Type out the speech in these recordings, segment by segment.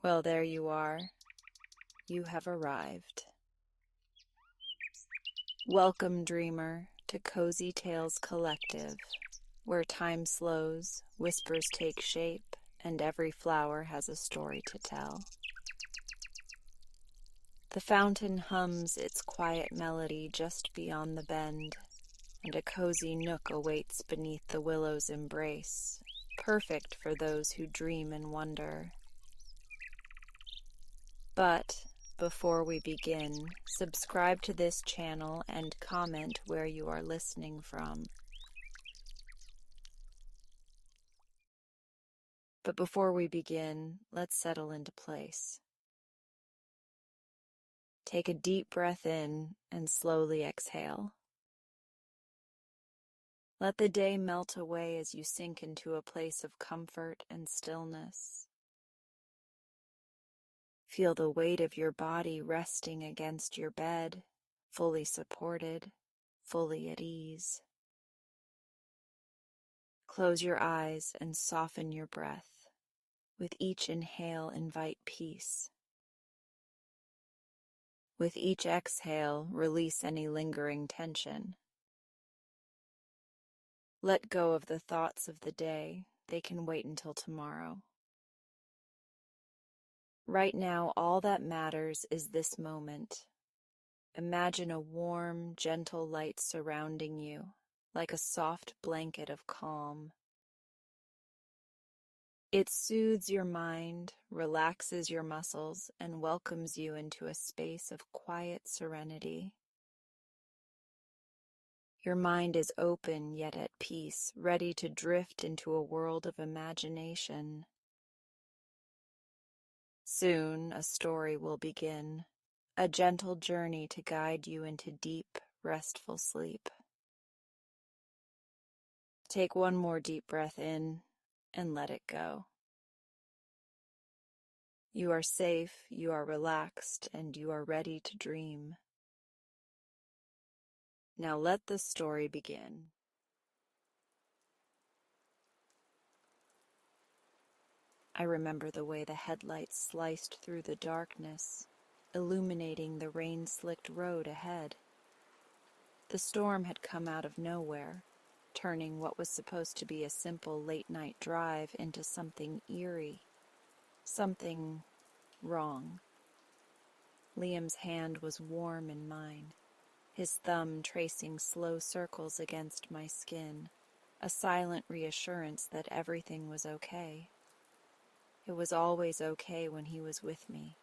Well, there you are. You have arrived. Welcome, dreamer, to Cozy Tales Collective, where time slows, whispers take shape, and every flower has a story to tell. The fountain hums its quiet melody just beyond the bend, and a cozy nook awaits beneath the willow's embrace, perfect for those who dream and wonder. But before we begin, subscribe to this channel and comment where you are listening from. But before we begin, let's settle into place. Take a deep breath in and slowly exhale. Let the day melt away as you sink into a place of comfort and stillness. Feel the weight of your body resting against your bed, fully supported, fully at ease. Close your eyes and soften your breath. With each inhale, invite peace. With each exhale, release any lingering tension. Let go of the thoughts of the day. They can wait until tomorrow. Right now, all that matters is this moment. Imagine a warm, gentle light surrounding you, like a soft blanket of calm. It soothes your mind, relaxes your muscles, and welcomes you into a space of quiet serenity. Your mind is open yet at peace, ready to drift into a world of imagination. Soon a story will begin, a gentle journey to guide you into deep, restful sleep. Take one more deep breath in and let it go. You are safe, you are relaxed, and you are ready to dream. Now let the story begin. I remember the way the headlights sliced through the darkness, illuminating the rain-slicked road ahead. The storm had come out of nowhere, turning what was supposed to be a simple late-night drive into something eerie, something wrong. Liam's hand was warm in mine, his thumb tracing slow circles against my skin, a silent reassurance that everything was okay. It was always okay when he was with me.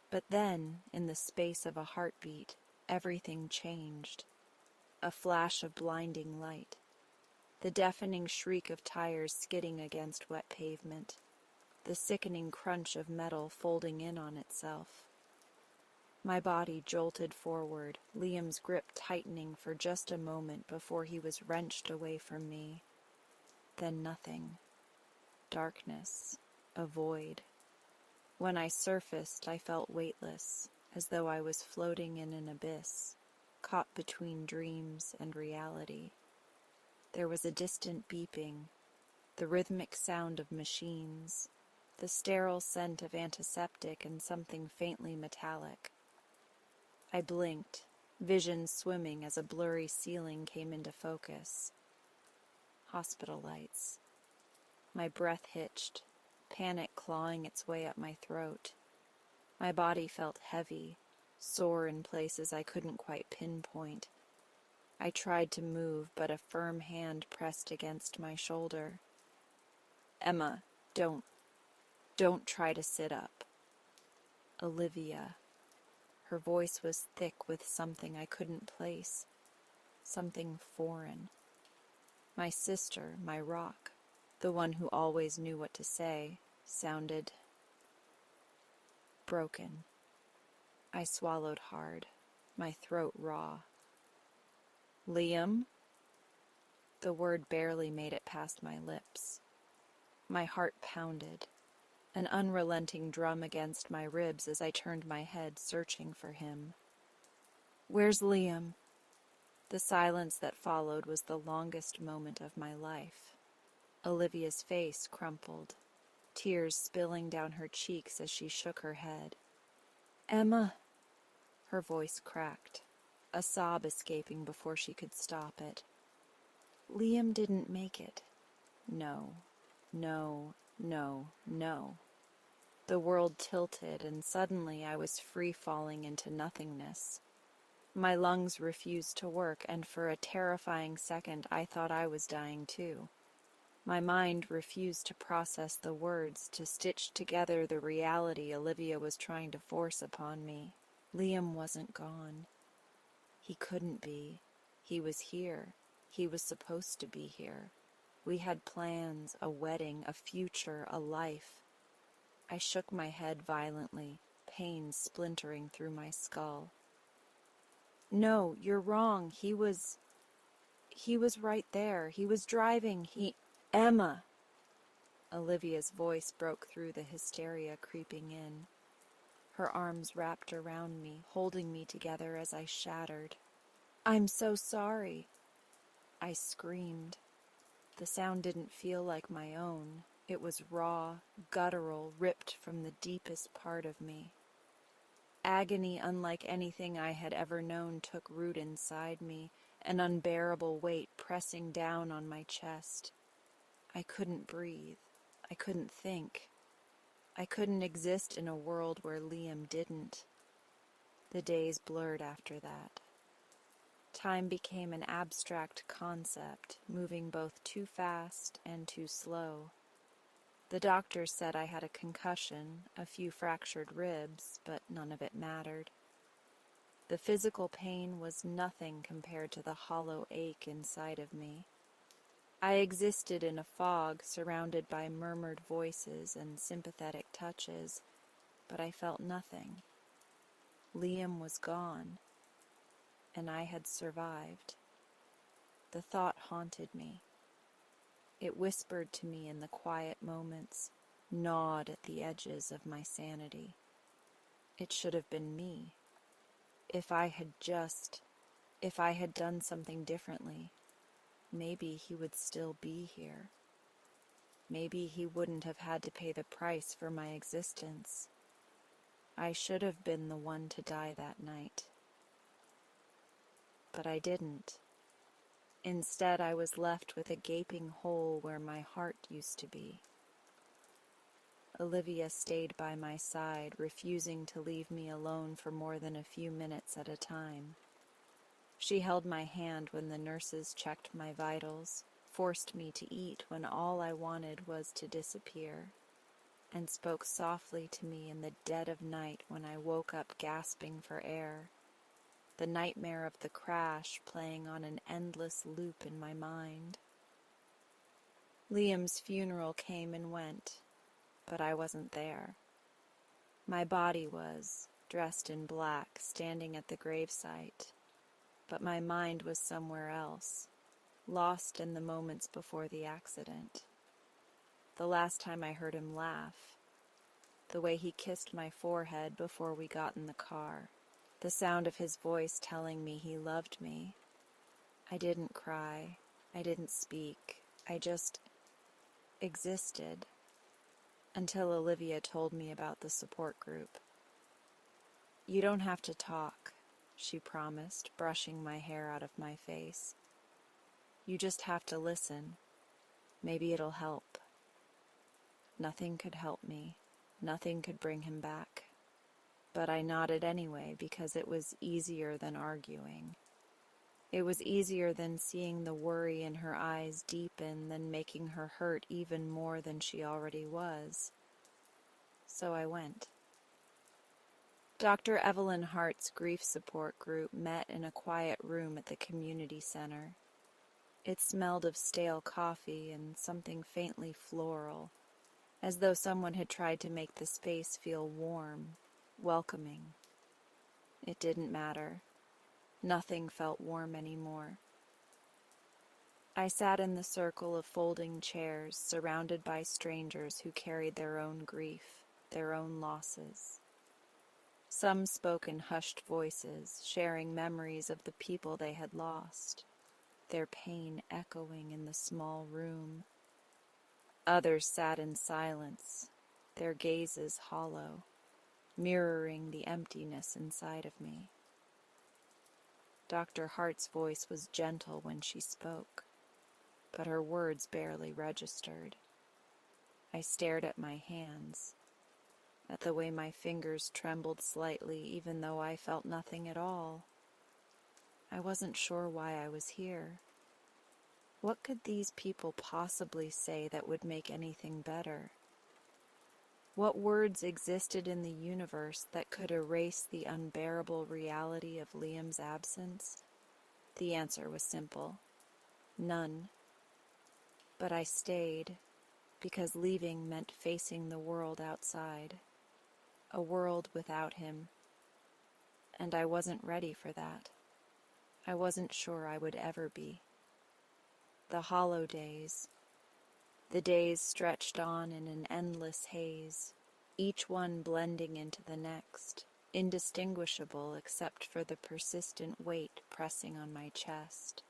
But then, in the space of a heartbeat, everything changed. A flash of blinding light, the deafening shriek of tires skidding against wet pavement, the sickening crunch of metal folding in on itself. My body jolted forward, Liam's grip tightening for just a moment before he was wrenched away from me. Then nothing. Darkness. A void. When I surfaced, I felt weightless, as though I was floating in an abyss, caught between dreams and reality. There was a distant beeping, the rhythmic sound of machines, the sterile scent of antiseptic and something faintly metallic. I blinked, vision swimming as a blurry ceiling came into focus. Hospital lights. My breath hitched, panic clawing its way up my throat. My body felt heavy, sore in places I couldn't quite pinpoint. I tried to move, but a firm hand pressed against my shoulder. "Emma, don't try to sit up." Olivia. Her voice was thick with something I couldn't place, something foreign. My sister, my rock, the one who always knew what to say, sounded broken. I swallowed hard, my throat raw. "Liam?" The word barely made it past my lips. My heart pounded, an unrelenting drum against my ribs as I turned my head, searching for him. "Where's Liam?" The silence that followed was the longest moment of my life. Olivia's face crumpled. tears spilling down her cheeks as she shook her head. "Emma!" Her voice cracked, a sob escaping before she could stop it. "Liam didn't make it. No, no, no, no." The world tilted, and suddenly I was free-falling into nothingness. My lungs refused to work, and for a terrifying second I thought I was dying too. My mind refused to process the words, to stitch together the reality Olivia was trying to force upon me. Liam wasn't gone. He couldn't be. He was here. He was supposed to be here. We had plans, a wedding, a future, a life. I shook my head violently, pain splintering through my skull. "No, you're wrong. He was right there. He was driving. Emma!" Olivia's voice broke through the hysteria creeping in. Her arms wrapped around me, holding me together as I shattered. "I'm so sorry," I screamed. The sound didn't feel like my own. It was raw, guttural, ripped from the deepest part of me. Agony unlike anything I had ever known took root inside me, an unbearable weight pressing down on my chest. I couldn't breathe. I couldn't think. I couldn't exist in a world where Liam didn't. The days blurred after that. Time became an abstract concept, moving both too fast and too slow. The doctor said I had a concussion, a few fractured ribs, but none of it mattered. The physical pain was nothing compared to the hollow ache inside of me. I existed in a fog, surrounded by murmured voices and sympathetic touches, but I felt nothing. Liam was gone, and I had survived. The thought haunted me. It whispered to me in the quiet moments, gnawed at the edges of my sanity. It should have been me. If I had done something differently, maybe he would still be here. Maybe he wouldn't have had to pay the price for my existence. I should have been the one to die that night. But I didn't. Instead, I was left with a gaping hole where my heart used to be. Olivia stayed by my side, refusing to leave me alone for more than a few minutes at a time. She held my hand when the nurses checked my vitals, forced me to eat when all I wanted was to disappear, and spoke softly to me in the dead of night when I woke up gasping for air, the nightmare of the crash playing on an endless loop in my mind. Liam's funeral came and went, but I wasn't there. My body was, dressed in black, standing at the gravesite, but my mind was somewhere else, lost in the moments before the accident. The last time I heard him laugh, the way he kissed my forehead before we got in the car, the sound of his voice telling me he loved me. I didn't cry, I didn't speak, I just existed, until Olivia told me about the support group. "You don't have to talk," she promised, brushing my hair out of my face. "You just have to listen. Maybe it'll help." Nothing could help me. Nothing could bring him back. But I nodded anyway because it was easier than arguing. It was easier than seeing the worry in her eyes deepen, than making her hurt even more than she already was. So I went. Dr. Evelyn Hart's grief support group met in a quiet room at the community center. It smelled of stale coffee and something faintly floral, as though someone had tried to make the space feel warm, welcoming. It didn't matter. Nothing felt warm anymore. I sat in the circle of folding chairs, surrounded by strangers who carried their own grief, their own losses. Some spoke in hushed voices, sharing memories of the people they had lost, their pain echoing in the small room. Others sat in silence, their gazes hollow, mirroring the emptiness inside of me. Dr. Hart's voice was gentle when she spoke, but her words barely registered. I stared at my hands, at the way my fingers trembled slightly even though I felt nothing at all. I wasn't sure why I was here. What could these people possibly say that would make anything better? What words existed in the universe that could erase the unbearable reality of Liam's absence? The answer was simple. None. But I stayed, because leaving meant facing the world outside, a world without him. And I wasn't ready for that. I wasn't sure I would ever be. The hollow days, the days stretched on in an endless haze, each one blending into the next, indistinguishable except for the persistent weight pressing on my chest.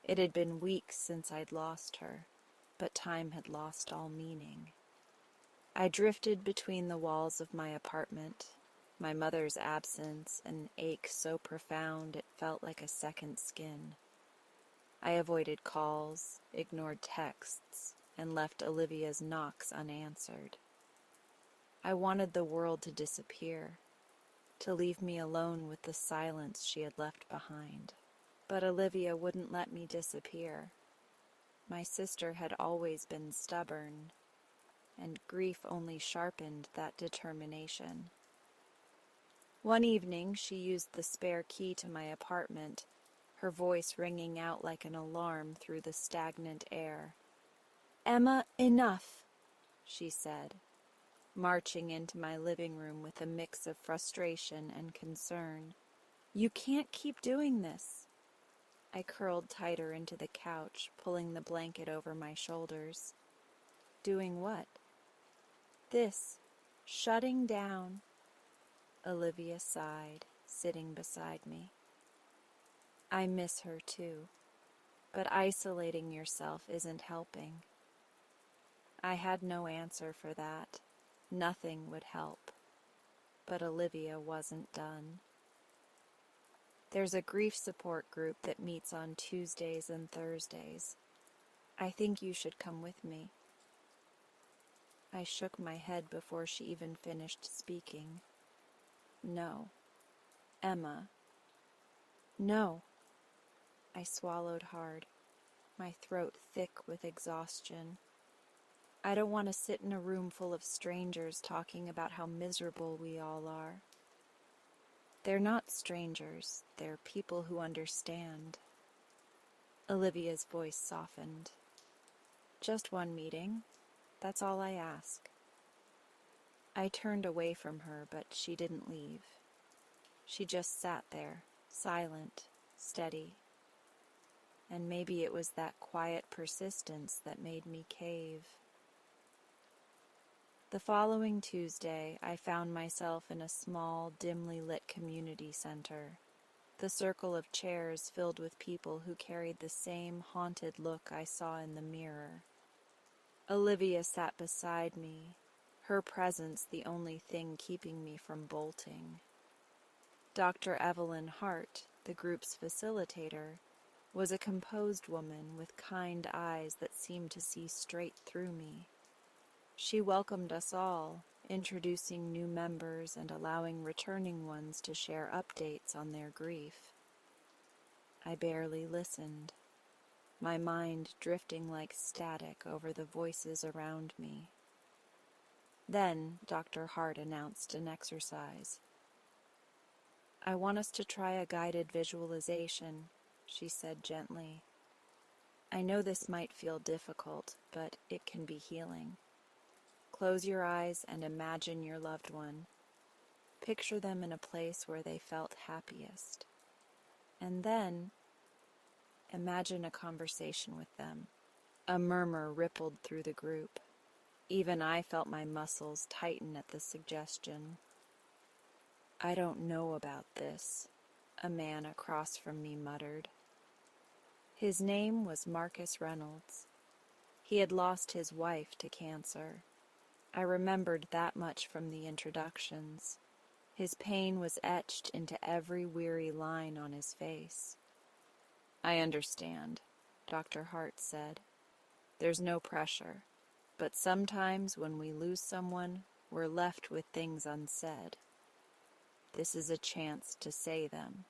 It had been weeks since I'd lost her, but time had lost all meaning. I drifted between the walls of my apartment, my mother's absence an ache so profound it felt like a second skin. I avoided calls, ignored texts, and left Olivia's knocks unanswered. I wanted the world to disappear, to leave me alone with the silence she had left behind. But Olivia wouldn't let me disappear. My sister had always been stubborn, and grief only sharpened that determination. One evening, she used the spare key to my apartment, her voice ringing out like an alarm through the stagnant air. "Emma, enough," she said, marching into my living room with a mix of frustration and concern. "You can't keep doing this." I curled tighter into the couch, pulling the blanket over my shoulders. Doing what? This. Shutting down. Olivia sighed, sitting beside me. I miss her too, but isolating yourself isn't helping. I had no answer for that. Nothing would help. But Olivia wasn't done. There's a grief support group that meets on Tuesdays and Thursdays. I think you should come with me. I shook my head before she even finished speaking. No. Emma. No. I swallowed hard, my throat thick with exhaustion. I don't want to sit in a room full of strangers talking about how miserable we all are. They're not strangers, they're people who understand. Olivia's voice softened. Just one meeting, that's all I ask. I turned away from her, but she didn't leave. She just sat there, silent, steady. And maybe it was that quiet persistence that made me cave. The following Tuesday, I found myself in a small, dimly lit community center. The circle of chairs filled with people who carried the same haunted look I saw in the mirror. Olivia sat beside me, her presence the only thing keeping me from bolting. Dr. Evelyn Hart, the group's facilitator, was a composed woman with kind eyes that seemed to see straight through me. She welcomed us all, introducing new members and allowing returning ones to share updates on their grief. I barely listened, my mind drifting like static over the voices around me. Then Dr. Hart announced an exercise. "I want us to try a guided visualization," she said gently. "I know this might feel difficult, but it can be healing. Close your eyes and imagine your loved one. Picture them in a place where they felt happiest. And then, imagine a conversation with them." A murmur rippled through the group. Even I felt my muscles tighten at the suggestion. "I don't know about this," a man across from me muttered. His name was Marcus Reynolds. He had lost his wife to cancer. I remembered that much from the introductions. His pain was etched into every weary line on his face. "I understand," Dr. Hart said. "There's no pressure, but sometimes when we lose someone, we're left with things unsaid. This is a chance to say them."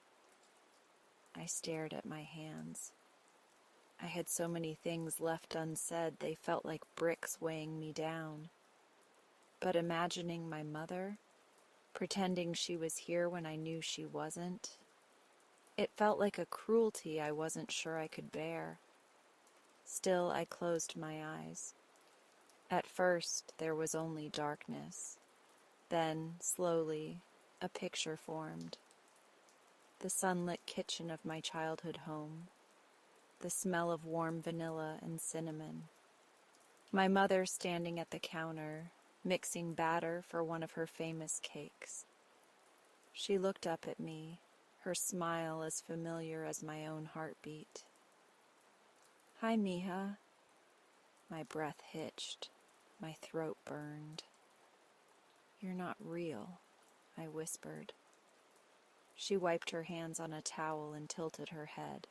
I stared at my hands. I had so many things left unsaid, they felt like bricks weighing me down. But imagining my mother, pretending she was here when I knew she wasn't, it felt like a cruelty I wasn't sure I could bear. Still, I closed my eyes. At first, there was only darkness. Then, slowly, a picture formed. The sunlit kitchen of my childhood home. The smell of warm vanilla and cinnamon. My mother standing at the counter, mixing batter for one of her famous cakes. She looked up at me, her smile as familiar as my own heartbeat. "Hi, Mija." My breath hitched. My throat burned. "You're not real," I whispered. She wiped her hands on a towel and tilted her head.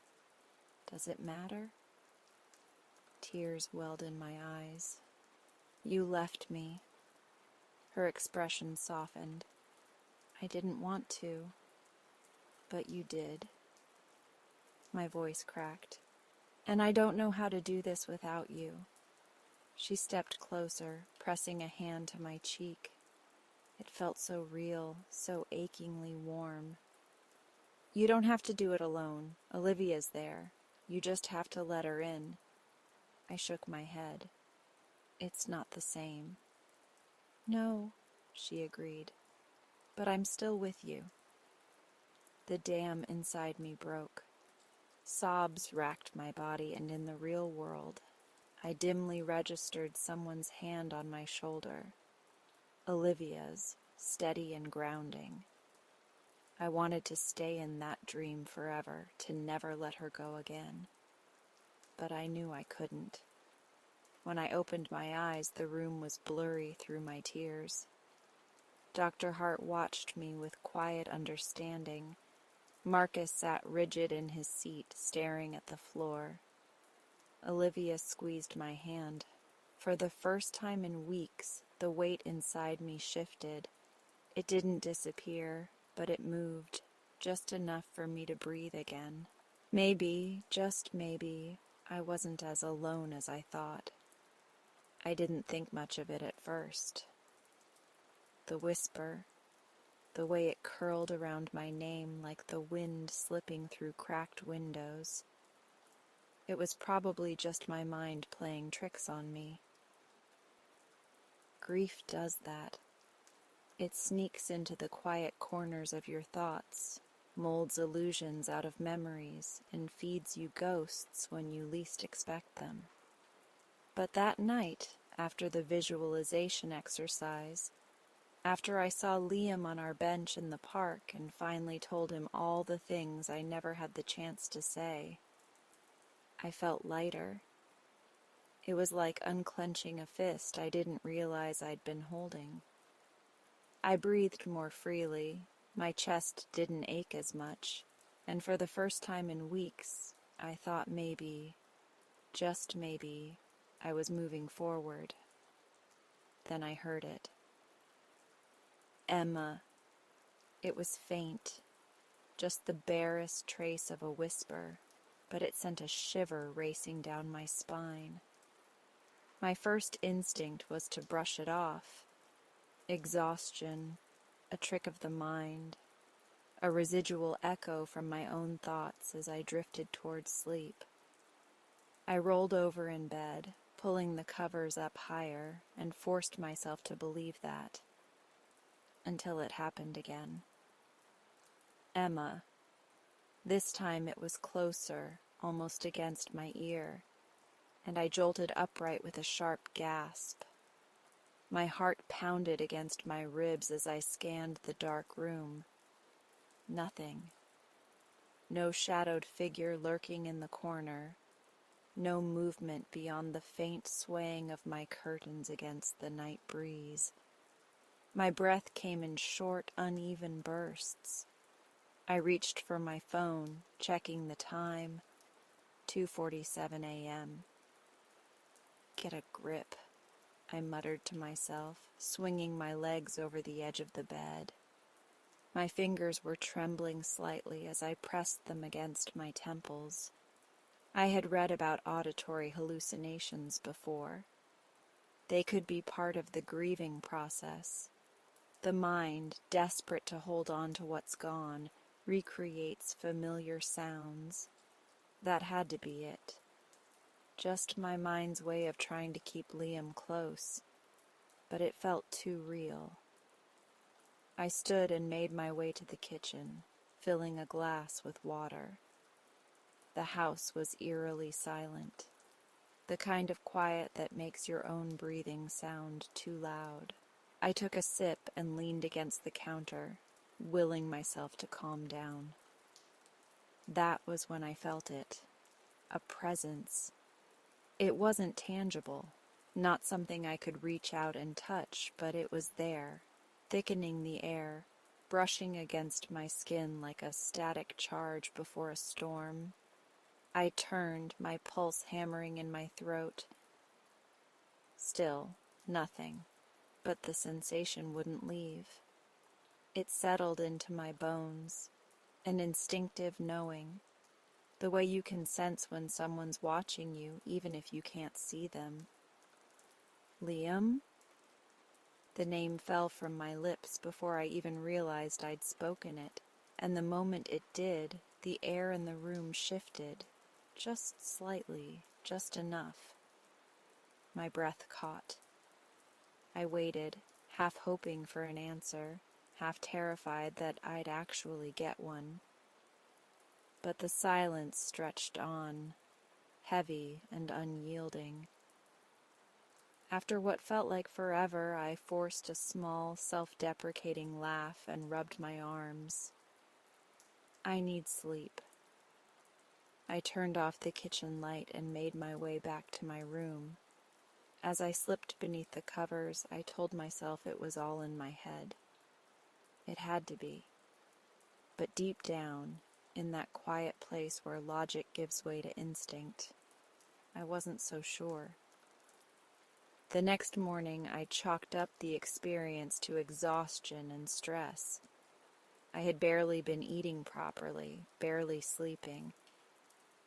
"Does it matter?" Tears welled in my eyes. "You left me." Her expression softened. "I didn't want to, but you did." My voice cracked. "And I don't know how to do this without you." She stepped closer, pressing a hand to my cheek. It felt so real, so achingly warm. "You don't have to do it alone. Olivia's there. You just have to let her in." I shook my head. "It's not the same." "No," she agreed, "but I'm still with you." The dam inside me broke. Sobs racked my body, and in the real world, I dimly registered someone's hand on my shoulder. Olivia's, steady and grounding. I wanted to stay in that dream forever, to never let her go again. But I knew I couldn't. When I opened my eyes, the room was blurry through my tears. Dr. Hart watched me with quiet understanding. Marcus sat rigid in his seat, staring at the floor. Olivia squeezed my hand. For the first time in weeks, the weight inside me shifted. It didn't disappear, but it moved, just enough for me to breathe again. Maybe, just maybe, I wasn't as alone as I thought. I didn't think much of it at first. The whisper, the way it curled around my name like the wind slipping through cracked windows. It was probably just my mind playing tricks on me. Grief does that. It sneaks into the quiet corners of your thoughts, molds illusions out of memories, and feeds you ghosts when you least expect them. But that night, after the visualization exercise, after I saw Liam on our bench in the park and finally told him all the things I never had the chance to say, I felt lighter. It was like unclenching a fist I didn't realize I'd been holding. I breathed more freely, my chest didn't ache as much, and for the first time in weeks, I thought maybe, just maybe, I was moving forward. Then I heard it. "Emma." It was faint, just the barest trace of a whisper, but it sent a shiver racing down my spine. My first instinct was to brush it off. Exhaustion, a trick of the mind, a residual echo from my own thoughts as I drifted towards sleep. I rolled over in bed, pulling the covers up higher, and forced myself to believe that, until it happened again. Emma. This time it was closer, almost against my ear, and I jolted upright with a sharp gasp. My heart pounded against my ribs as I scanned the dark room. Nothing. No shadowed figure lurking in the corner. no movement beyond the faint swaying of my curtains against the night breeze. My breath came in short, uneven bursts. I reached for my phone, checking the time, 2:47 a.m. Get a grip, I muttered to myself, swinging my legs over the edge of the bed. My fingers were trembling slightly as I pressed them against my temples. I had read about auditory hallucinations before. They could be part of the grieving process. The mind, desperate to hold on to what's gone, recreates familiar sounds. That had to be it. Just my mind's way of trying to keep Liam close, but it felt too real. I stood and made my way to the kitchen, filling a glass with water. The house was eerily silent, the kind of quiet that makes your own breathing sound too loud. I took a sip and leaned against the counter, willing myself to calm down. That was when I felt it, a presence. It wasn't tangible, not something I could reach out and touch, but it was there, thickening the air, brushing against my skin like a static charge before a storm. I turned, my pulse hammering in my throat. Still, nothing, but the sensation wouldn't leave. It settled into my bones, an instinctive knowing, the way you can sense when someone's watching you, even if you can't see them. Liam? The name fell from my lips before I even realized I'd spoken it, and the moment it did, the air in the room shifted, just slightly, just enough. My breath caught. I waited, half hoping for an answer, half terrified that I'd actually get one. But the silence stretched on, heavy and unyielding. After what felt like forever, I forced a small, self-deprecating laugh and rubbed my arms. I need sleep. I turned off the kitchen light and made my way back to my room. As I slipped beneath the covers, I told myself it was all in my head. It had to be. But deep down, in that quiet place where logic gives way to instinct, I wasn't so sure. The next morning, I chalked up the experience to exhaustion and stress. I had barely been eating properly, barely sleeping.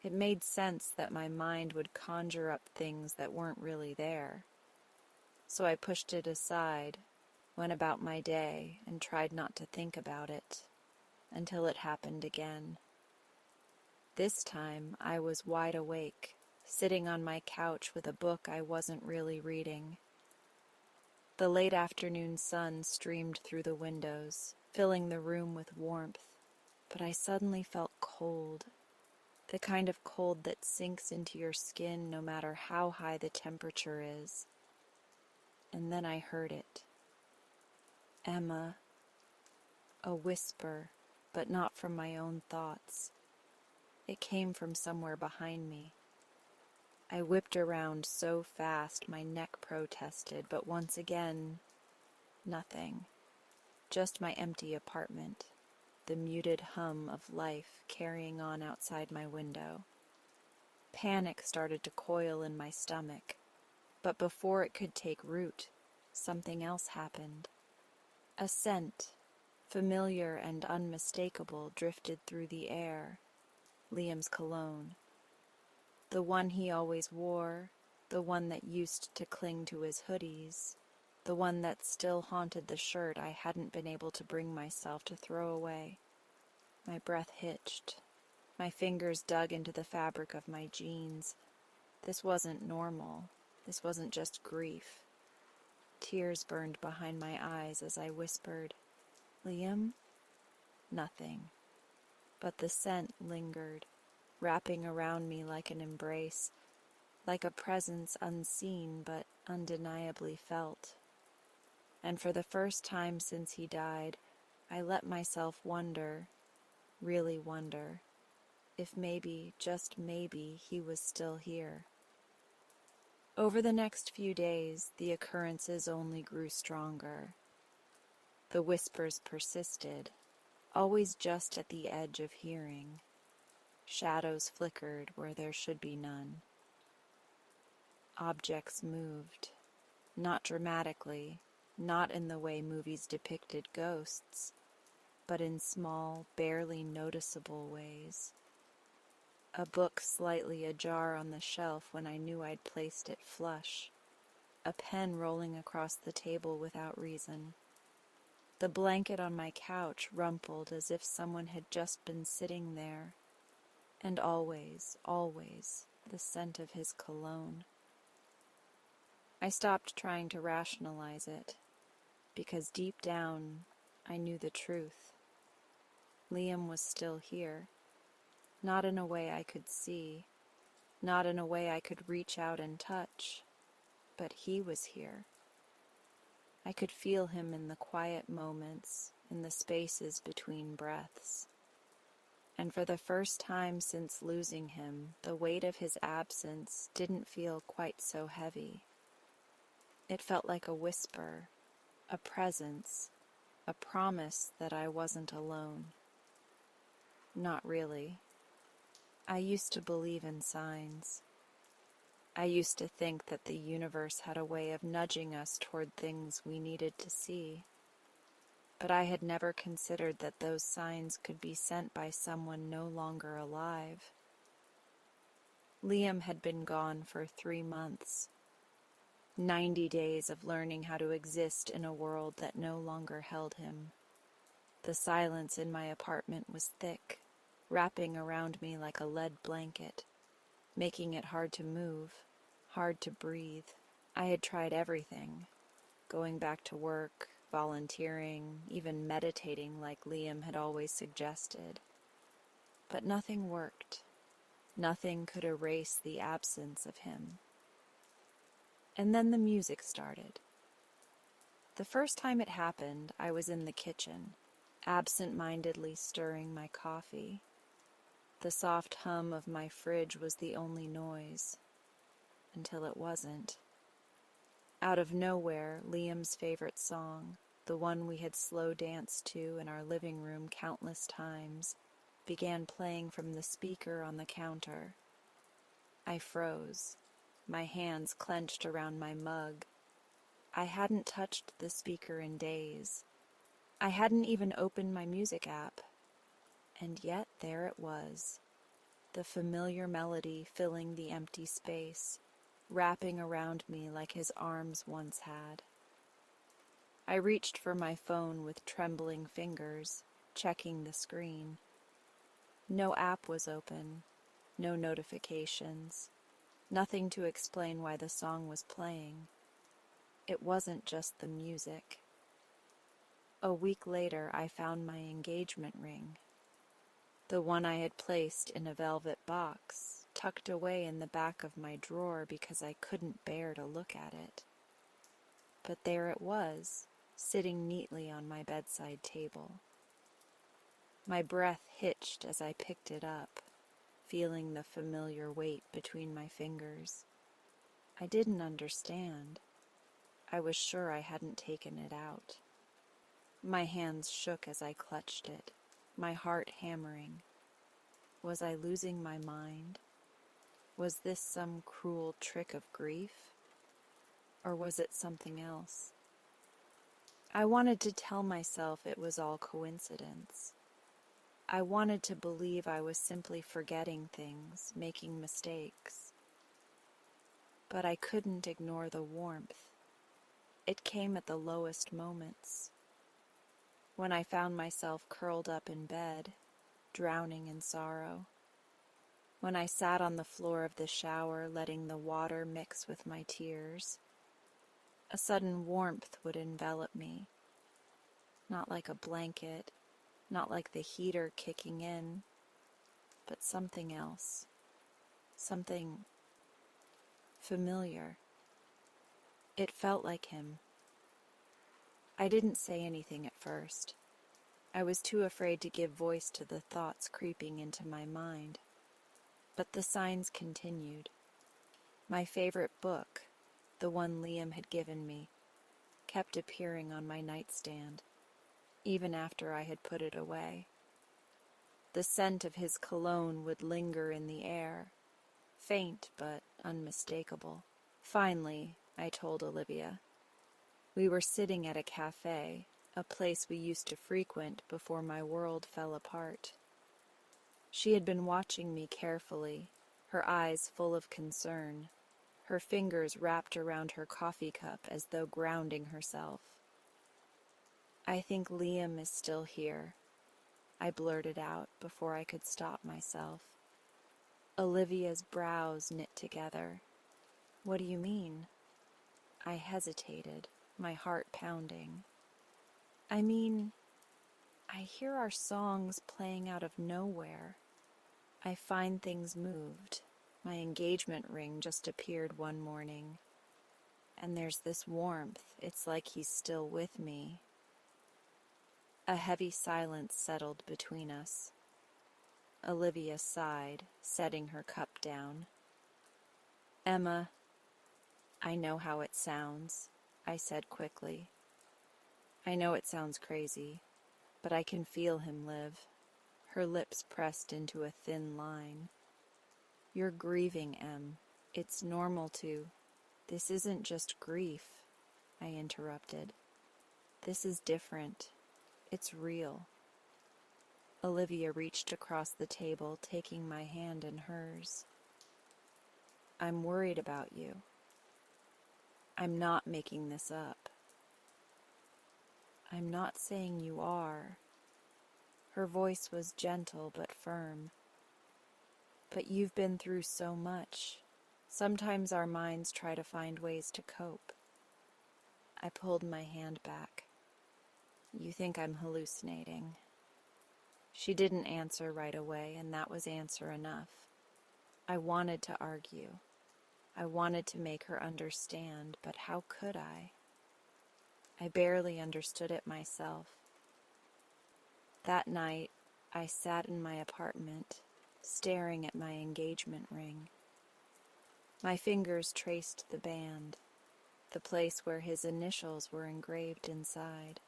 It made sense that my mind would conjure up things that weren't really there. So I pushed it aside, went about my day, and tried not to think about it, until it happened again. This time, I was wide awake, sitting on my couch with a book I wasn't really reading. The late afternoon sun streamed through the windows, filling the room with warmth, but I suddenly felt cold, the kind of cold that sinks into your skin no matter how high the temperature is. And then I heard it. Emma. A whisper, but not from my own thoughts. It came from somewhere behind me. I whipped around so fast my neck protested, but once again, nothing. Just my empty apartment, the muted hum of life carrying on outside my window. Panic started to coil in my stomach, but before it could take root, something else happened. A scent, familiar and unmistakable, drifted through the air. Liam's cologne. The one he always wore, the one that used to cling to his hoodies, the one that still haunted the shirt I hadn't been able to bring myself to throw away. My breath hitched. My fingers dug into the fabric of my jeans. This wasn't normal. This wasn't just grief. Tears burned behind my eyes as I whispered, "Liam?" Nothing. But the scent lingered, wrapping around me like an embrace, like a presence unseen but undeniably felt. And for the first time since he died, I let myself wonder, really wonder, if maybe, just maybe, he was still here. Over the next few days, the occurrences only grew stronger. The whispers persisted, always just at the edge of hearing. Shadows flickered where there should be none. Objects moved, not dramatically, not in the way movies depicted ghosts, but in small, barely noticeable ways. A book slightly ajar on the shelf when I knew I'd placed it flush. A pen rolling across the table without reason. The blanket on my couch rumpled as if someone had just been sitting there. And always, always, the scent of his cologne. I stopped trying to rationalize it, because deep down, I knew the truth. Liam was still here. Not in a way I could see, not in a way I could reach out and touch, but he was here. I could feel him in the quiet moments, in the spaces between breaths. And for the first time since losing him, the weight of his absence didn't feel quite so heavy. It felt like a whisper, a presence, a promise that I wasn't alone. Not really. I used to believe in signs. I used to think that the universe had a way of nudging us toward things we needed to see. But I had never considered that those signs could be sent by someone no longer alive. Liam had been gone for 3 months. 90 days of learning how to exist in a world that no longer held him. The silence in my apartment was thick, wrapping around me like a lead blanket, making it hard to move, hard to breathe. I had tried everything, going back to work, volunteering, even meditating like Liam had always suggested. But nothing worked. Nothing could erase the absence of him. And then the music started. The first time it happened, I was in the kitchen, absent-mindedly stirring my coffee. The soft hum of my fridge was the only noise, until it wasn't. Out of nowhere, Liam's favorite song, the one we had slow danced to in our living room countless times, began playing from the speaker on the counter. I froze, my hands clenched around my mug. I hadn't touched the speaker in days. I hadn't even opened my music app. And yet there it was, the familiar melody filling the empty space, wrapping around me like his arms once had. I reached for my phone with trembling fingers, checking the screen. No app was open, no notifications, nothing to explain why the song was playing. It wasn't just the music. A week later, I found my engagement ring, the one I had placed in a velvet box, tucked away in the back of my drawer because I couldn't bear to look at it. But there it was, sitting neatly on my bedside table. My breath hitched as I picked it up, feeling the familiar weight between my fingers. I didn't understand. I was sure I hadn't taken it out. My hands shook as I clutched it, my heart hammering. Was I losing my mind? Was this some cruel trick of grief? Or was it something else? I wanted to tell myself it was all coincidence. I wanted to believe I was simply forgetting things, making mistakes. But I couldn't ignore the warmth. It came at the lowest moments. When I found myself curled up in bed, drowning in sorrow. When I sat on the floor of the shower, letting the water mix with my tears. A sudden warmth would envelop me. Not like a blanket, not like the heater kicking in, but something else. Something familiar. It felt like him. I didn't say anything at first. I was too afraid to give voice to the thoughts creeping into my mind. But the signs continued. My favorite book, the one Liam had given me, kept appearing on my nightstand, even after I had put it away. The scent of his cologne would linger in the air, faint but unmistakable. Finally, I told Olivia. We were sitting at a cafe, a place we used to frequent before my world fell apart. She had been watching me carefully, her eyes full of concern, her fingers wrapped around her coffee cup as though grounding herself. "I think Liam is still here," I blurted out before I could stop myself. Olivia's brows knit together. "What do you mean?" I hesitated, my heart pounding. "I mean, I hear our songs playing out of nowhere. I find things moved. My engagement ring just appeared one morning. And there's this warmth. It's like he's still with me." A heavy silence settled between us. Olivia sighed, setting her cup down. "Emma, I know how it sounds," I said quickly. "I know it sounds crazy, but I can feel him live." Her lips pressed into a thin line. "You're grieving, Em. It's normal to—" "This isn't just grief," I interrupted. "This is different. It's real." Olivia reached across the table, taking my hand in hers. "I'm worried about you. I'm not making this up." "I'm not saying you are." Her voice was gentle but firm. "But you've been through so much. Sometimes our minds try to find ways to cope." I pulled my hand back. "You think I'm hallucinating." She didn't answer right away, and that was answer enough. I wanted to argue. I wanted to make her understand, but how could I? I barely understood it myself. That night, I sat in my apartment, staring at my engagement ring. My fingers traced the band, the place where his initials were engraved inside.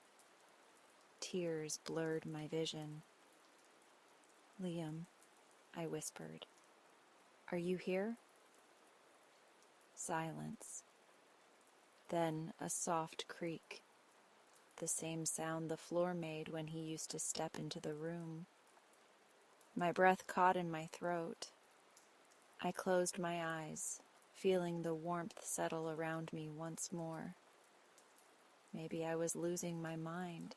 Tears blurred my vision. "Liam," I whispered, "are you here?" Silence. Then a soft creak, the same sound the floor made when he used to step into the room. My breath caught in my throat. I closed my eyes, feeling the warmth settle around me once more. Maybe I was losing my mind.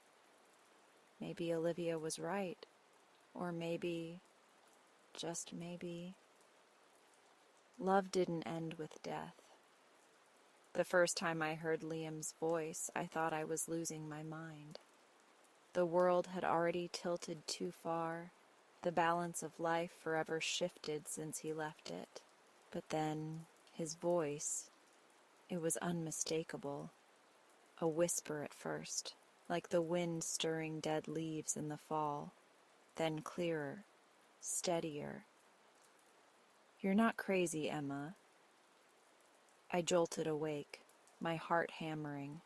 Maybe Olivia was right. Or maybe, just maybe, love didn't end with death. The first time I heard Liam's voice, I thought I was losing my mind. The world had already tilted too far, the balance of life forever shifted since he left it. But then, his voice, it was unmistakable. A whisper at first, like the wind stirring dead leaves in the fall. Then clearer, steadier. "You're not crazy, Emma." I jolted awake, my heart hammering.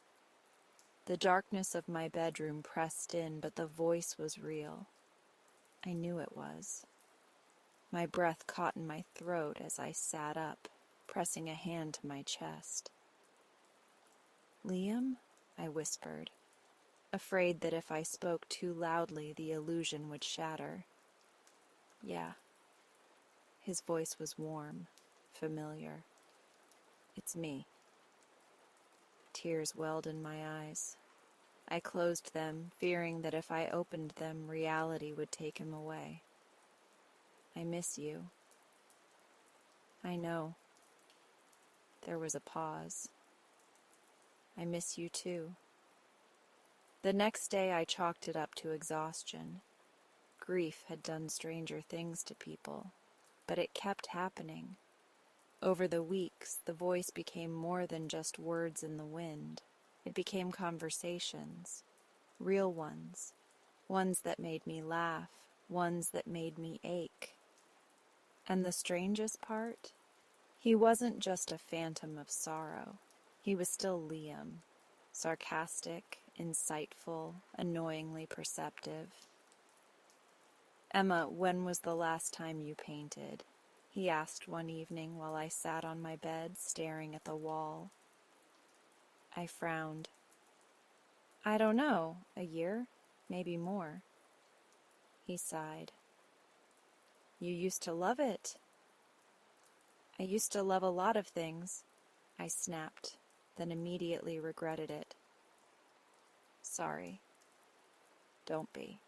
The darkness of my bedroom pressed in, but the voice was real. I knew it was. My breath caught in my throat as I sat up, pressing a hand to my chest. "Liam?" I whispered, afraid that if I spoke too loudly the illusion would shatter. "Yeah." His voice was warm, familiar. "It's me." Tears welled in my eyes. I closed them, fearing that if I opened them, reality would take him away. "I miss you." "I know." There was a pause. "I miss you too." The next day I chalked it up to exhaustion. Grief had done stranger things to people, but it kept happening. Over the weeks, the voice became more than just words in the wind. It became conversations, real ones that made me laugh, ones that made me ache. And the strangest part? He wasn't just a phantom of sorrow. He was still Liam, sarcastic, insightful, annoyingly perceptive. "Emma, when was the last time you painted?" he asked one evening while I sat on my bed staring at the wall. I frowned. "I don't know, a year, maybe more." He sighed. "You used to love it." "I used to love a lot of things," I snapped, then immediately regretted it. "Sorry." "Don't be."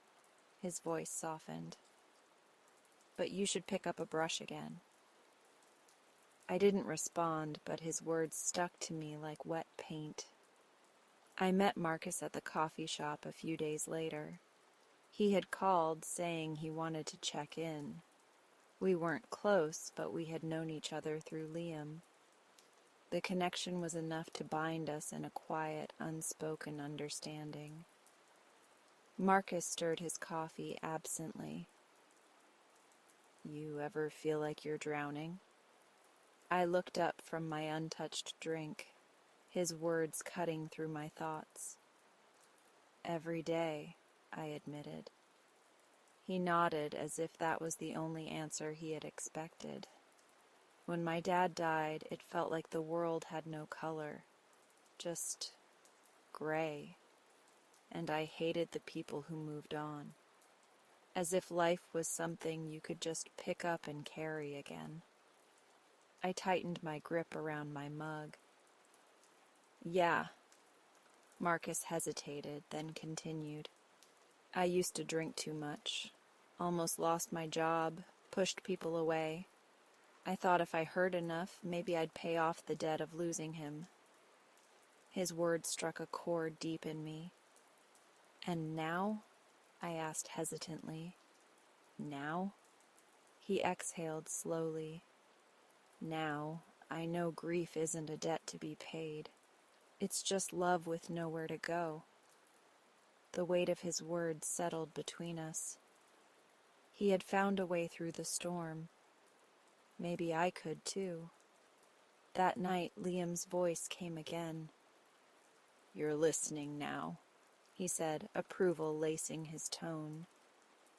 His voice softened. "But you should pick up a brush again." I didn't respond, but his words stuck to me like wet paint. I met Marcus at the coffee shop a few days later. He had called saying he wanted to check in. We weren't close, but we had known each other through Liam. The connection was enough to bind us in a quiet, unspoken understanding. Marcus stirred his coffee absently. "You ever feel like you're drowning?" I looked up from my untouched drink, his words cutting through my thoughts. "Every day," I admitted. He nodded as if that was the only answer he had expected. When my dad died, it felt like the world had no color, just gray, and I hated the people who moved on, as if life was something you could just pick up and carry again. I tightened my grip around my mug. "Yeah." Marcus hesitated, then continued. "I used to drink too much, almost lost my job, pushed people away. I thought if I heard enough, maybe I'd pay off the debt of losing him." His words struck a chord deep in me. "And now?" I asked hesitantly. "Now?" He exhaled slowly. "Now, I know grief isn't a debt to be paid. It's just love with nowhere to go." The weight of his words settled between us. He had found a way through the storm. Maybe I could too. That night, Liam's voice came again. "You're listening now," he said, approval lacing his tone.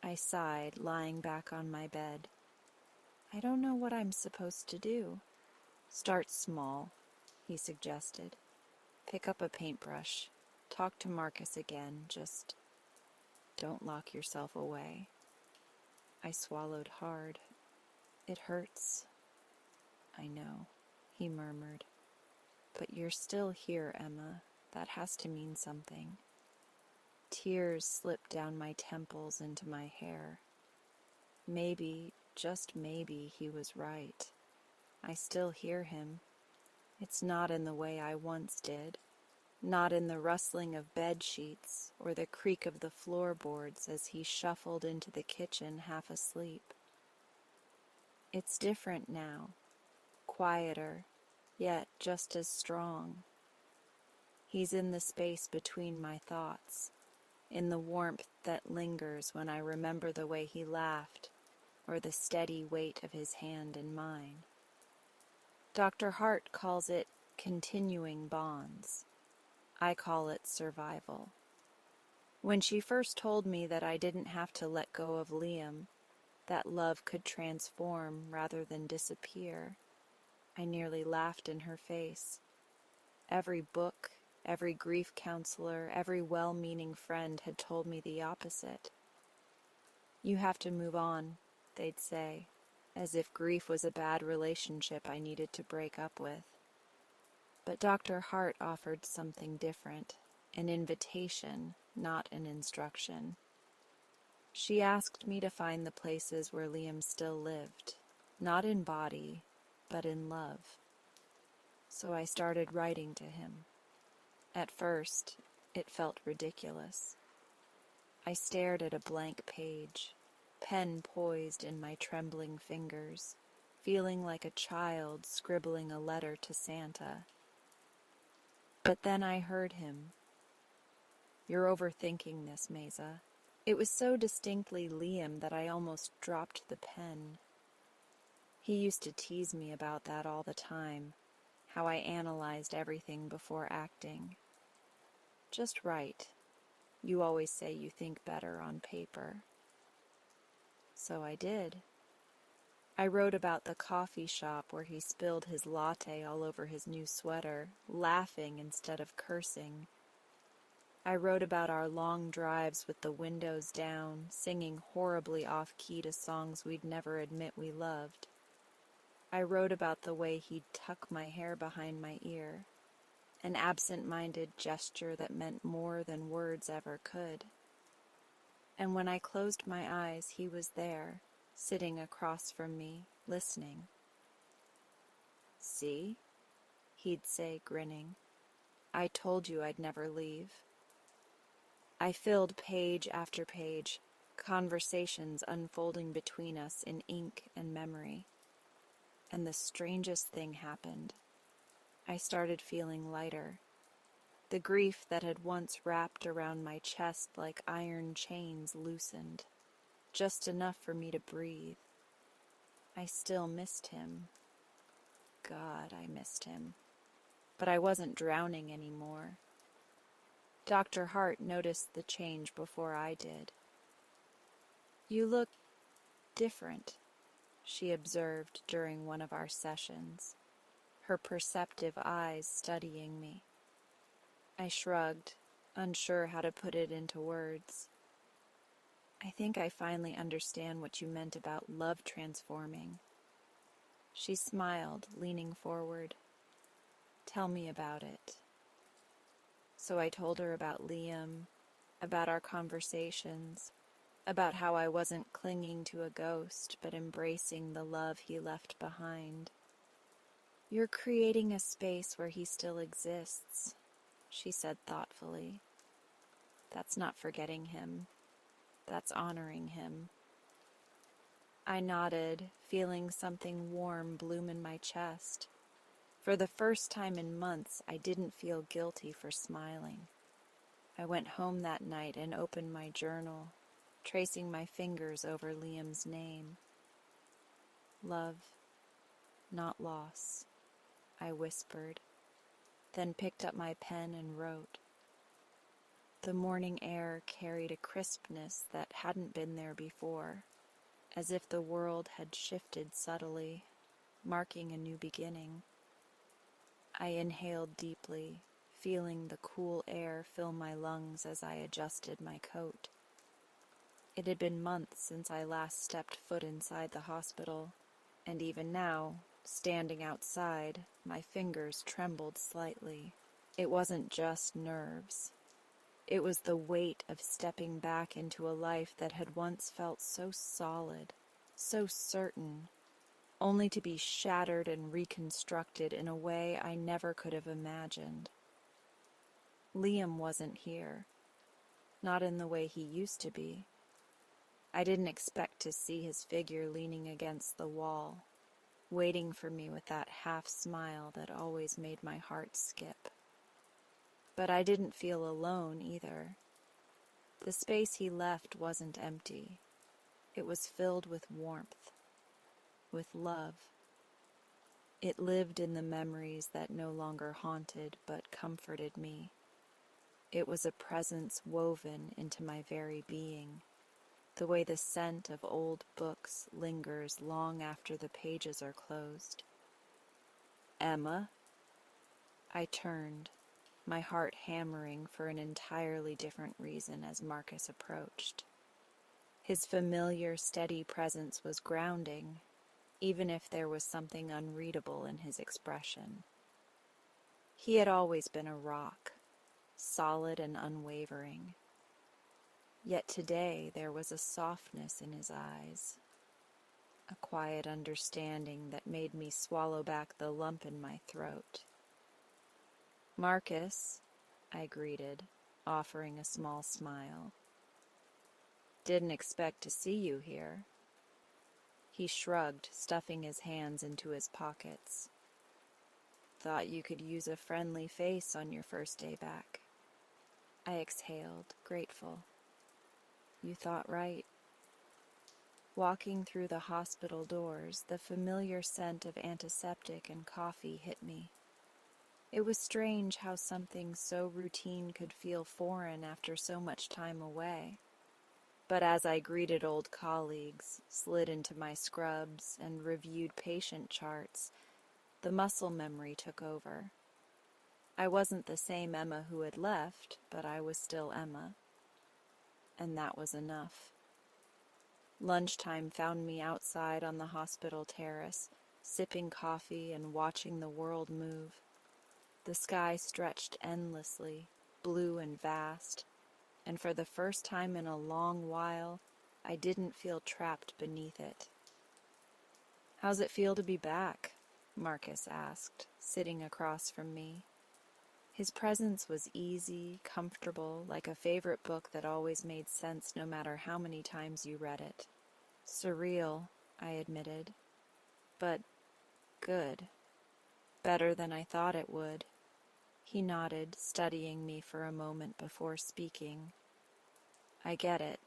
I sighed, lying back on my bed. "I don't know what I'm supposed to do." "Start small," he suggested. "Pick up a paintbrush. Talk to Marcus again. Just don't lock yourself away." I swallowed hard. "It hurts." "I know," he murmured. "But you're still here, Emma. That has to mean something." Tears slipped down my temples into my hair. Maybe, just maybe, he was right. I still hear him. It's not in the way I once did. Not in the rustling of bed sheets or the creak of the floorboards as he shuffled into the kitchen half asleep. It's different now, quieter, yet just as strong. He's in the space between my thoughts, in the warmth that lingers when I remember the way he laughed or the steady weight of his hand in mine. Dr. Hart calls it continuing bonds. I call it survival. When she first told me that I didn't have to let go of Liam, that love could transform rather than disappear, I nearly laughed in her face. Every book, every grief counselor, every well-meaning friend had told me the opposite. "You have to move on," they'd say, as if grief was a bad relationship I needed to break up with. But Dr. Hart offered something different, an invitation, not an instruction. She asked me to find the places where Liam still lived, not in body, but in love. So I started writing to him. At first, it felt ridiculous. I stared at a blank page, pen poised in my trembling fingers, feeling like a child scribbling a letter to Santa. But then I heard him. "You're overthinking this, Mesa." It was so distinctly Liam that I almost dropped the pen. He used to tease me about that all the time, how I analyzed everything before acting. Just write. You always say you think better on paper. So I did. I wrote about the coffee shop where he spilled his latte all over his new sweater, laughing instead of cursing. I wrote about our long drives with the windows down, singing horribly off-key to songs we'd never admit we loved. I wrote about the way he'd tuck my hair behind my ear, an absent-minded gesture that meant more than words ever could. And when I closed my eyes, he was there, sitting across from me, listening. "See?" he'd say, grinning. "I told you I'd never leave." I filled page after page, conversations unfolding between us in ink and memory. And the strangest thing happened. I started feeling lighter. The grief that had once wrapped around my chest like iron chains loosened, just enough for me to breathe. I still missed him. God, I missed him. But I wasn't drowning anymore. Dr. Hart noticed the change before I did. "You look different," she observed during one of our sessions, her perceptive eyes studying me. I shrugged, unsure how to put it into words. "I think I finally understand what you meant about love transforming." She smiled, leaning forward. "Tell me about it." So I told her about Liam, about our conversations, about how I wasn't clinging to a ghost, but embracing the love he left behind. "You're creating a space where he still exists," she said thoughtfully. "That's not forgetting him. That's honoring him." I nodded, feeling something warm bloom in my chest. For the first time in months, I didn't feel guilty for smiling. I went home that night and opened my journal, tracing my fingers over Liam's name. "Love, not loss," I whispered, then picked up my pen and wrote. The morning air carried a crispness that hadn't been there before, as if the world had shifted subtly, marking a new beginning. I inhaled deeply, feeling the cool air fill my lungs as I adjusted my coat. It had been months since I last stepped foot inside the hospital, and even now, standing outside, my fingers trembled slightly. It wasn't just nerves. It was the weight of stepping back into a life that had once felt so solid, so certain, only to be shattered and reconstructed in a way I never could have imagined. Liam wasn't here, not in the way he used to be. I didn't expect to see his figure leaning against the wall, waiting for me with that half smile that always made my heart skip. But I didn't feel alone either. The space he left wasn't empty. It was filled with warmth, with love. It lived in the memories that no longer haunted but comforted me. It was a presence woven into my very being, the way the scent of old books lingers long after the pages are closed. "Emma?" I turned, my heart hammering for an entirely different reason as Marcus approached. His familiar, steady presence was grounding, even if there was something unreadable in his expression. He had always been a rock, solid and unwavering. Yet today there was a softness in his eyes, a quiet understanding that made me swallow back the lump in my throat. "Marcus," I greeted, offering a small smile. "Didn't expect to see you here." He shrugged, stuffing his hands into his pockets. "Thought you could use a friendly face on your first day back." I exhaled, grateful. "You thought right." Walking through the hospital doors, the familiar scent of antiseptic and coffee hit me. It was strange how something so routine could feel foreign after so much time away. But as I greeted old colleagues, slid into my scrubs, and reviewed patient charts, the muscle memory took over. I wasn't the same Emma who had left, but I was still Emma. And that was enough. Lunchtime found me outside on the hospital terrace, sipping coffee and watching the world move. The sky stretched endlessly, blue and vast, and for the first time in a long while, I didn't feel trapped beneath it. "How's it feel to be back?" Marcus asked, sitting across from me. His presence was easy, comfortable, like a favorite book that always made sense no matter how many times you read it. "Surreal," I admitted, "but good. Better than I thought it would." He nodded, studying me for a moment before speaking. "I get it.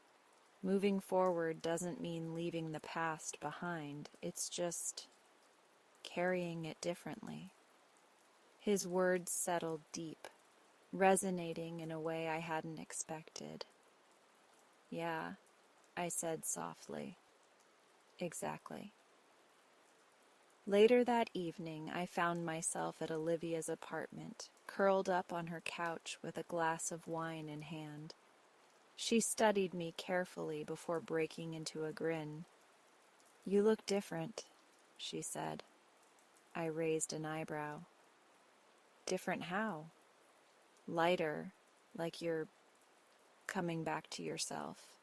Moving forward doesn't mean leaving the past behind. It's just carrying it differently." His words settled deep, resonating in a way I hadn't expected. "Yeah," I said softly. "Exactly." Later that evening, I found myself at Olivia's apartment, curled up on her couch with a glass of wine in hand. She studied me carefully before breaking into a grin. "You look different," she said. I raised an eyebrow. "Different how?" "Lighter, like you're coming back to yourself."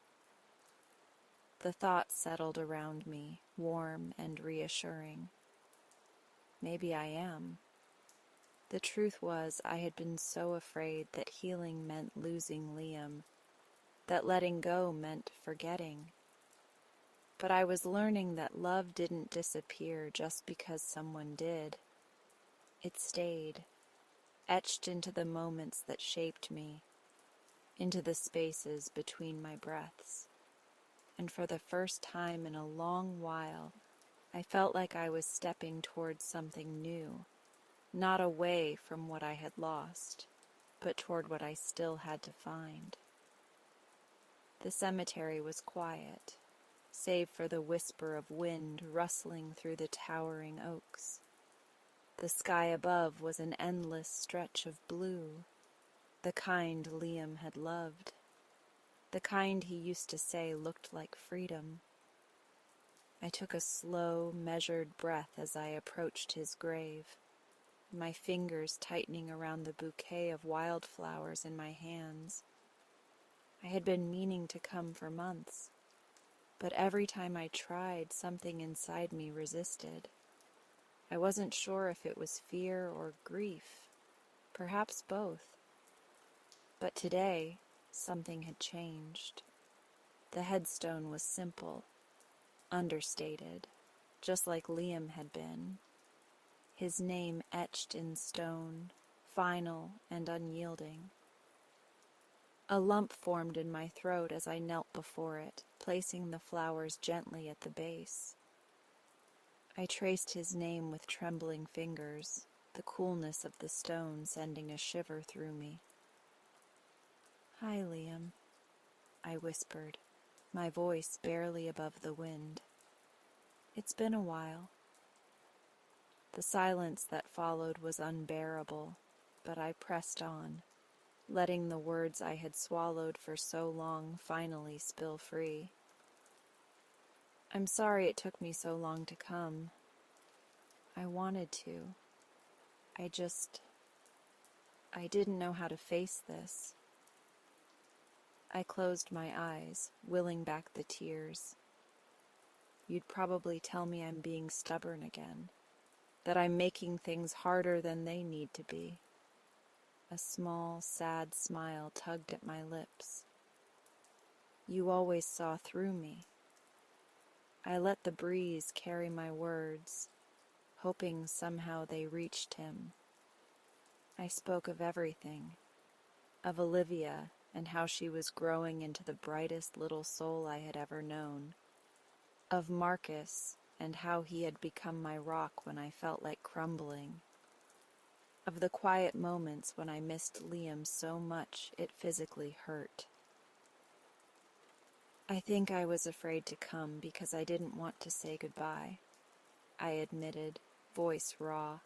The thought settled around me, warm and reassuring. Maybe I am. The truth was, I had been so afraid that healing meant losing Liam, that letting go meant forgetting. But I was learning that love didn't disappear just because someone did. It stayed, etched into the moments that shaped me, into the spaces between my breaths. And for the first time in a long while, I felt like I was stepping towards something new, not away from what I had lost, but toward what I still had to find. The cemetery was quiet, save for the whisper of wind rustling through the towering oaks. The sky above was an endless stretch of blue, the kind Liam had loved, the kind he used to say looked like freedom. I took a slow, measured breath as I approached his grave, my fingers tightening around the bouquet of wildflowers in my hands. I had been meaning to come for months, but every time I tried, something inside me resisted. I wasn't sure if it was fear or grief, perhaps both. But today, something had changed. The headstone was simple, understated, just like Liam had been. His name etched in stone, final and unyielding. A lump formed in my throat as I knelt before it, placing the flowers gently at the base. I traced his name with trembling fingers, the coolness of the stone sending a shiver through me. "Hi, Liam," I whispered, my voice barely above the wind. "It's been a while." The silence that followed was unbearable, but I pressed on, letting the words I had swallowed for so long finally spill free. "I'm sorry it took me so long to come. I wanted to. I didn't know how to face this." I closed my eyes, willing back the tears. "You'd probably tell me I'm being stubborn again, that I'm making things harder than they need to be." A small, sad smile tugged at my lips. "You always saw through me." I let the breeze carry my words, hoping somehow they reached him. I spoke of everything, of Olivia and how she was growing into the brightest little soul I had ever known, of Marcus and how he had become my rock when I felt like crumbling, of the quiet moments when I missed Liam so much it physically hurt. I think I was afraid to come because I didn't want to say goodbye, I admitted, voice raw,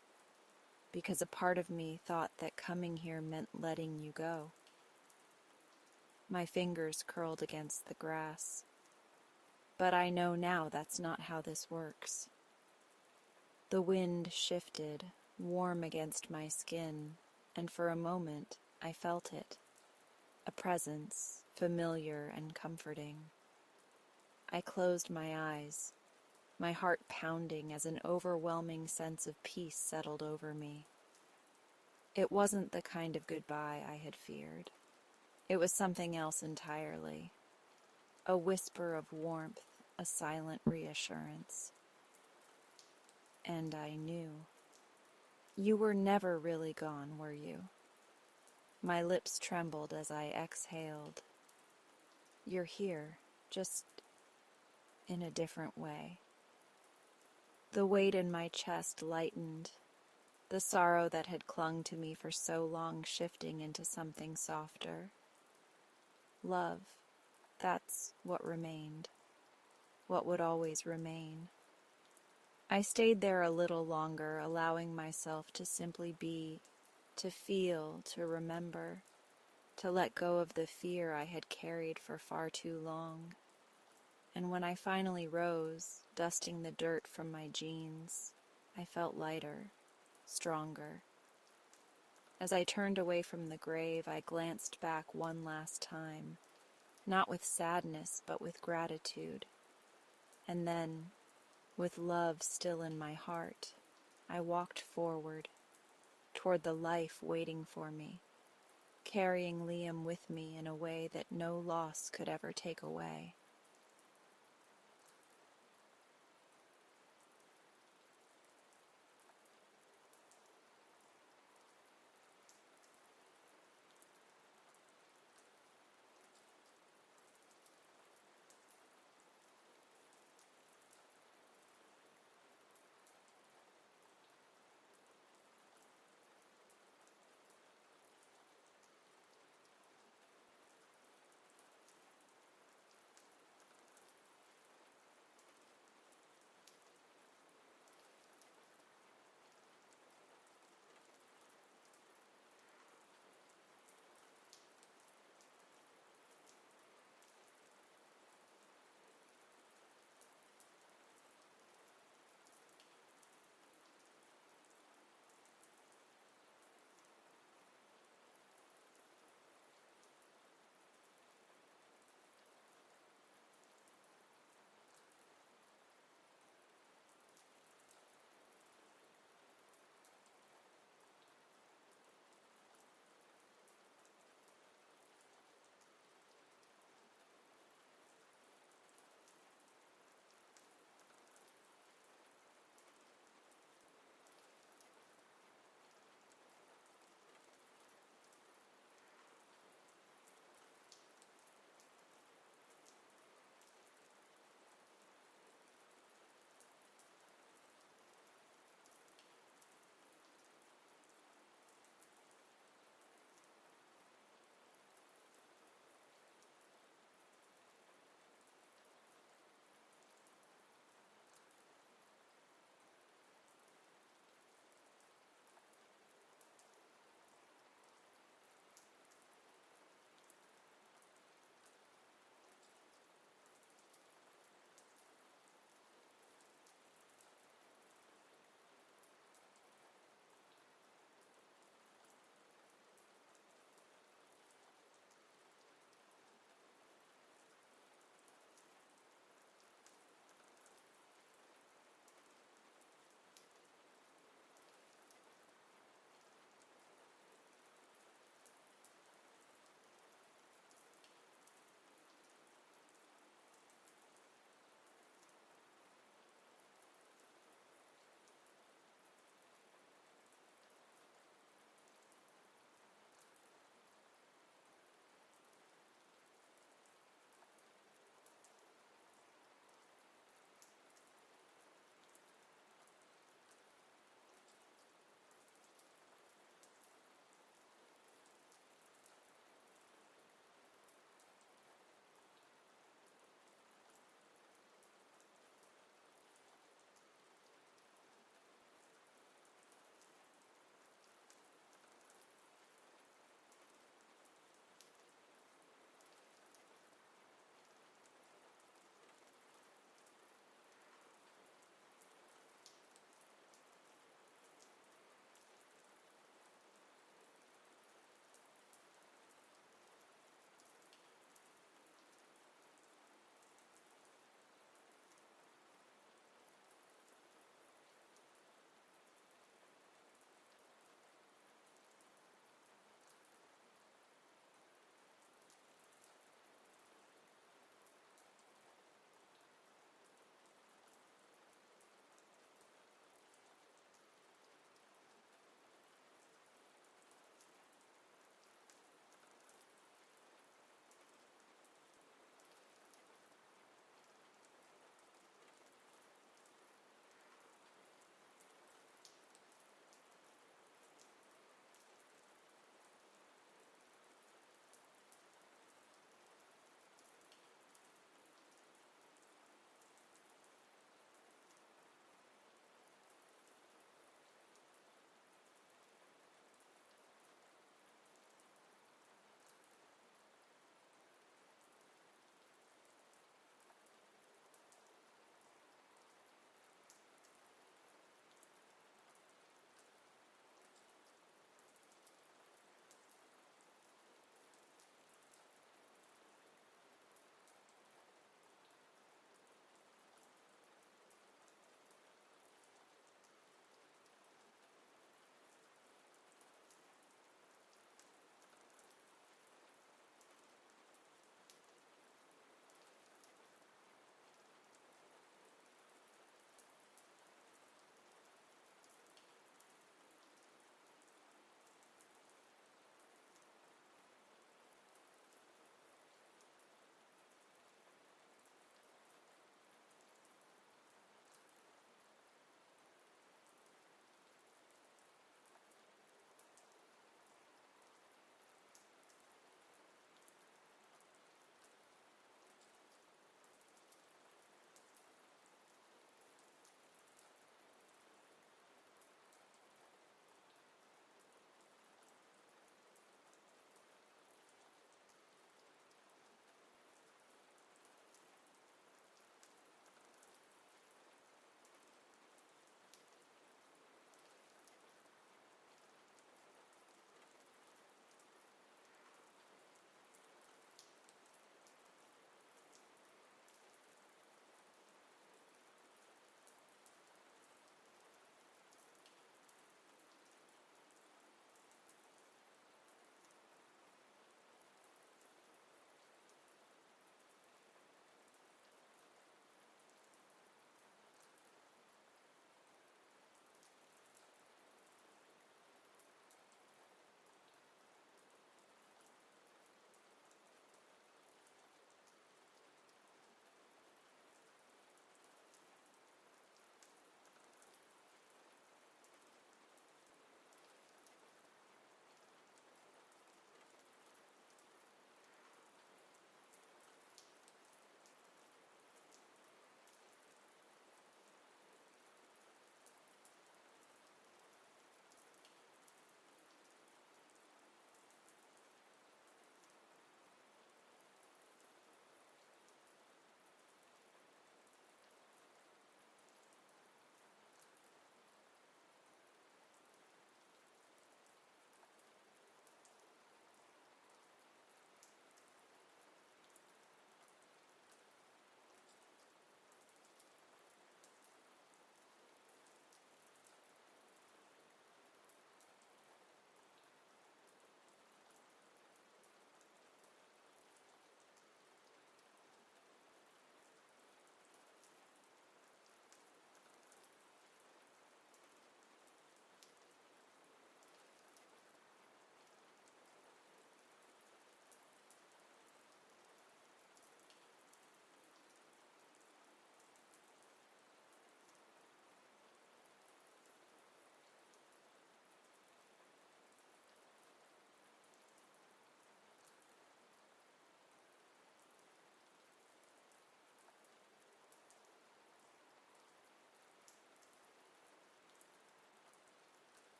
because a part of me thought that coming here meant letting you go. My fingers curled against the grass. But I know now that's not how this works. The wind shifted, warm against my skin, and for a moment I felt it, a presence, familiar and comforting. I closed my eyes, my heart pounding as an overwhelming sense of peace settled over me. It wasn't the kind of goodbye I had feared. It was something else entirely. A whisper of warmth, a silent reassurance. And I knew. You were never really gone, were you? My lips trembled as I exhaled. You're here, just in a different way. The weight in my chest lightened, the sorrow that had clung to me for so long shifting into something softer. Love, that's what remained, what would always remain. I stayed there a little longer, allowing myself to simply be, to feel, to remember, to let go of the fear I had carried for far too long. And when I finally rose, dusting the dirt from my jeans, I felt lighter, stronger. As I turned away from the grave, I glanced back one last time, not with sadness, but with gratitude. And then, with love still in my heart, I walked forward, toward the life waiting for me, carrying Liam with me in a way that no loss could ever take away.